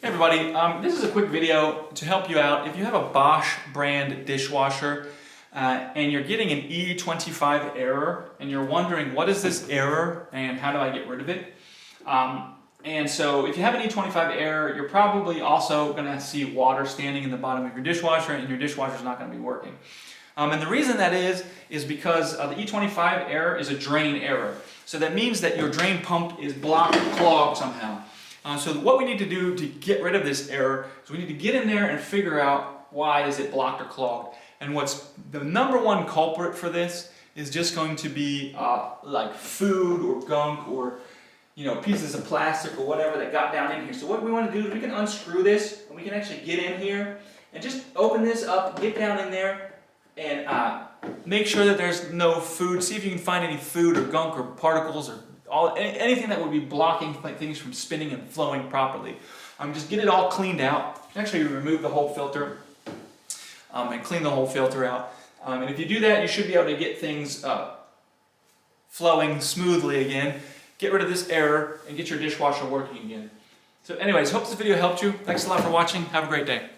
Hey everybody, this is a quick video to help you out. If you have a Bosch brand dishwasher and you're getting an E25 error and you're wondering what is this error and how do I get rid of it? And so if you have an E25 error, you're probably also going to see water standing in the bottom of your dishwasher and your dishwasher is not going to be working. And the reason that is because the E25 error is a drain error. So that means that your drain pump is blocked or clogged somehow. So what we need to do to get rid of this error is we need to get in there and figure out why is it blocked or clogged. And what's the number one culprit for this is just going to be like food or gunk or pieces of plastic or whatever that got down in here. So what we want to do is we can unscrew this and we can actually get in here and just open this up, get down in there and make sure that there's no food. See if you can find any food or gunk or particles or anything that would be blocking things from spinning and flowing properly. Just get it all cleaned out. Actually remove the whole filter and clean the whole filter out. And if you do that, you should be able to get things flowing smoothly again. Get rid of this error and get your dishwasher working again. So anyways, hope this video helped you. Thanks a lot for watching. Have a great day.